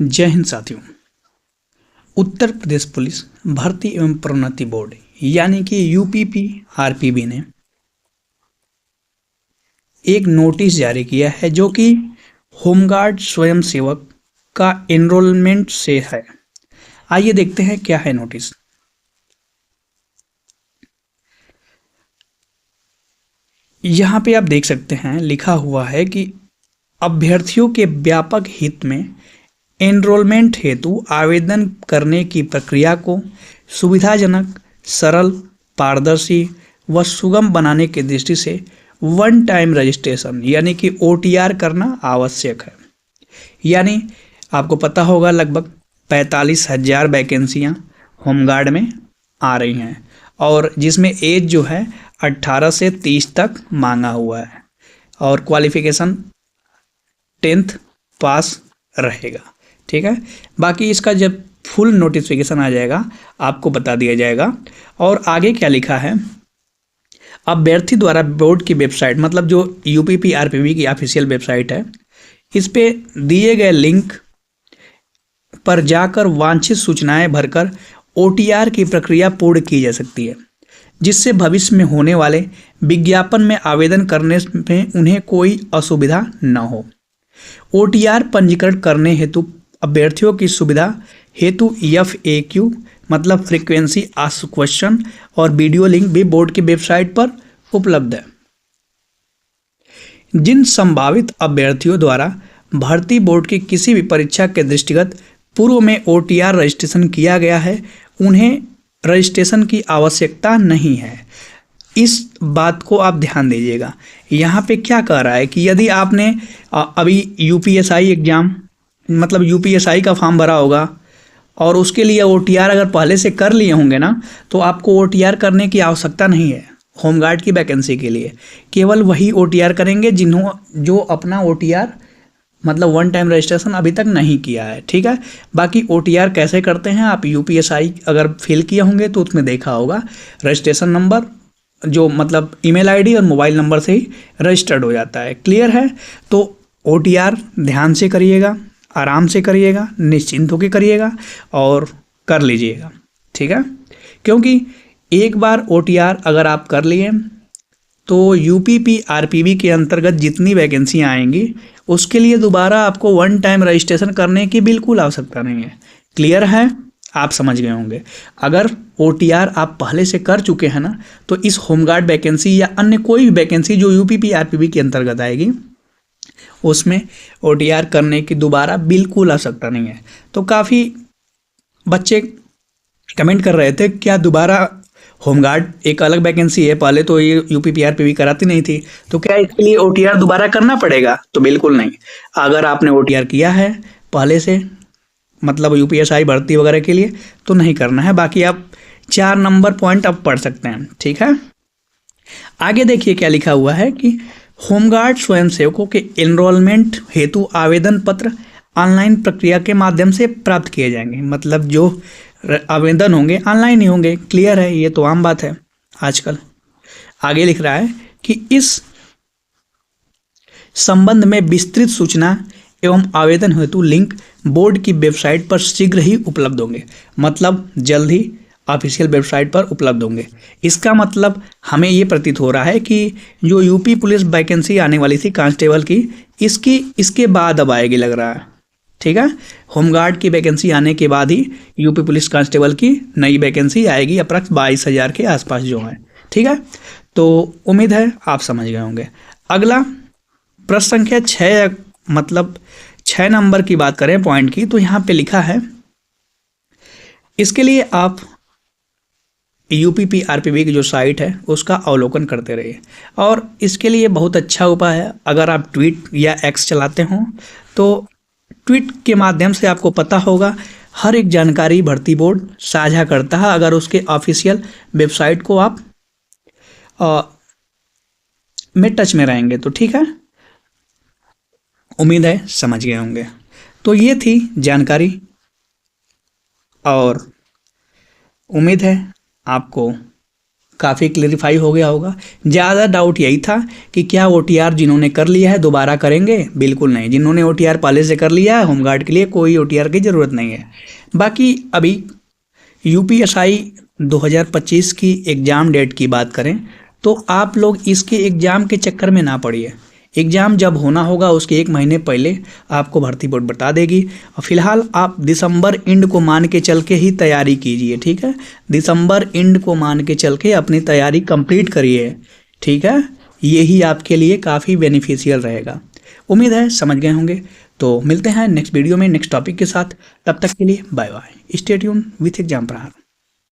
जय हिंद साथियों। उत्तर प्रदेश पुलिस भर्ती एवं प्रोन्नति बोर्ड यानी कि यूपीपी आरपीबी ने एक नोटिस जारी किया है जो कि होमगार्ड स्वयंसेवक का एनरोलमेंट से है। आइए देखते हैं क्या है नोटिस। यहाँ पे आप देख सकते हैं लिखा हुआ है कि अभ्यर्थियों के व्यापक हित में एनरोलमेंट हेतु आवेदन करने की प्रक्रिया को सुविधाजनक, सरल, पारदर्शी व सुगम बनाने की दृष्टि से वन टाइम रजिस्ट्रेशन यानी कि ओटीआर करना आवश्यक है। यानी आपको पता होगा लगभग 45,000 वैकेंसियाँ होमगार्ड में आ रही हैं और जिसमें एज जो है 18 से 30 तक मांगा हुआ है और क्वालिफिकेशन 10th पास रहेगा। ठीक है, बाकी इसका जब फुल नोटिफिकेशन आ जाएगा आपको बता दिया जाएगा। और आगे क्या लिखा है, अभ्यर्थी द्वारा बोर्ड की वेबसाइट मतलब जो यूपीपी आरपीबी की ऑफिशियल वेबसाइट है, इस पे दिए गए लिंक पर जाकर वांछित सूचनाएं भरकर ओटीआर की प्रक्रिया पूर्ण की जा सकती है, जिससे भविष्य में होने वाले विज्ञापन में आवेदन करने में उन्हें कोई असुविधा न हो। ओटीआर पंजीकरण करने हेतु अभ्यर्थियों की सुविधा हेतु FAQ मतलब फ्रीक्वेंसी आस्क्ड क्वेश्चन और वीडियो लिंक भी बोर्ड की वेबसाइट पर उपलब्ध है। जिन संभावित अभ्यर्थियों द्वारा भर्ती बोर्ड की किसी भी परीक्षा के दृष्टिगत पूर्व में ओटीआर रजिस्ट्रेशन किया गया है, उन्हें रजिस्ट्रेशन की आवश्यकता नहीं है। इस बात को आप ध्यान दीजिएगा। यहाँ पे क्या कह रहा है कि यदि आपने अभी यूपीएसआई एग्ज़ाम मतलब यूपीएसआई का फॉर्म भरा होगा और उसके लिए ओटीआर अगर पहले से कर लिए होंगे ना, तो आपको ओटीआर करने की आवश्यकता नहीं है। होमगार्ड की वैकेंसी के लिए केवल वही ओटीआर करेंगे जो अपना ओटीआर मतलब वन टाइम रजिस्ट्रेशन अभी तक नहीं किया है। ठीक है, बाकी ओटीआर कैसे करते हैं आप यूपीएसआई अगर फिल किए होंगे तो उसमें देखा होगा, रजिस्ट्रेशन नंबर जो मतलब ईमेल आईडी और मोबाइल नंबर से ही रजिस्टर्ड हो जाता है। क्लियर है? तो ओटीआर ध्यान से करिएगा, आराम से करिएगा, निश्चिंत होकर करिएगा और कर लीजिएगा। ठीक है, क्योंकि एक बार ओटीआर अगर आप कर लिए तो यूपीपी आरपीबी के अंतर्गत जितनी वैकेंसियाँ आएंगी उसके लिए दोबारा आपको वन टाइम रजिस्ट्रेशन करने की बिल्कुल आवश्यकता नहीं है। क्लियर है? आप समझ गए होंगे। अगर ओटीआर आप पहले से कर चुके हैं ना, तो इस होमगार्ड वैकेंसी या अन्य कोई भी वैकेंसी जो यूपीपी आरपीबी के अंतर्गत आएगी उसमें ओटीआर करने की दोबारा बिल्कुल आवश्यकता नहीं है। तो काफ़ी बच्चे कमेंट कर रहे थे क्या दोबारा होमगार्ड एक अलग वैकेंसी है, पहले तो ये यूपीपी आरपीबी कराती नहीं थी, तो क्या इसके लिए ओटीआर दोबारा करना पड़ेगा? तो बिल्कुल नहीं। अगर आपने ओटीआर किया है पहले से मतलब यूपीएसआई भर्ती वगैरह के लिए तो नहीं करना है। बाकी आप 4 नंबर पॉइंट अब पढ़ सकते हैं। ठीक है, आगे देखिए क्या लिखा हुआ है कि होमगार्ड स्वयंसेवकों के एनरोलमेंट हेतु आवेदन पत्र ऑनलाइन प्रक्रिया के माध्यम से प्राप्त किए जाएंगे। मतलब जो आवेदन होंगे ऑनलाइन ही होंगे। क्लियर है? ये तो आम बात है आजकल। आगे लिख रहा है कि इस संबंध में विस्तृत सूचना एवं आवेदन हेतु लिंक बोर्ड की वेबसाइट पर शीघ्र ही उपलब्ध होंगे। मतलब जल्द ही ऑफिशियल वेबसाइट पर उपलब्ध होंगे। इसका मतलब हमें ये प्रतीत हो रहा है कि जो यूपी पुलिस वैकेंसी आने वाली थी कांस्टेबल की, इसके बाद अब आएगी लग रहा है। ठीक है, होमगार्ड की वैकेंसी आने के बाद ही यूपी पुलिस कांस्टेबल की नई वैकेंसी आएगी, अप्रॉक्स 22,000 के आसपास जो है। ठीक है, तो उम्मीद है आप समझ गए होंगे। अगला प्रश्न संख्या 6 मतलब 6 नंबर की बात करें पॉइंट की, तो यहाँ पे लिखा है इसके लिए आप यूपीपी आरपीबी की जो साइट है उसका अवलोकन करते रहिए। और इसके लिए बहुत अच्छा उपाय है, अगर आप ट्वीट या एक्स चलाते हों तो ट्वीट के माध्यम से आपको पता होगा हर एक जानकारी भर्ती बोर्ड साझा करता है। अगर उसके ऑफिशियल वेबसाइट को आप में टच में रहेंगे तो ठीक है, उम्मीद है समझ गए होंगे। तो ये थी जानकारी और उम्मीद है आपको काफ़ी क्लेरिफाई हो गया होगा। ज़्यादा डाउट यही था कि क्या OTR जिन्होंने कर लिया है दोबारा करेंगे, बिल्कुल नहीं। जिन्होंने OTR पहले से कर लिया है होमगार्ड के लिए कोई OTR की ज़रूरत नहीं है। बाकी अभी UPSI 2025 की एग्ज़ाम डेट की बात करें तो आप लोग इसके एग्ज़ाम के चक्कर में ना पड़िए। एग्ज़ाम जब होना होगा उसके 1 महीने पहले आपको भर्ती बोर्ड बता देगी। और फिलहाल आप दिसंबर एंड को मान के चल के ही तैयारी कीजिए, ठीक है। दिसंबर एंड को मान के चल के अपनी तैयारी कंप्लीट करिए, ठीक है। यही आपके लिए काफ़ी बेनिफिशियल रहेगा। उम्मीद है समझ गए होंगे। तो मिलते हैं नेक्स्ट वीडियो में नेक्स्ट टॉपिक के साथ। तब तक के लिए bye bye. Stay tuned with exam प्रहार।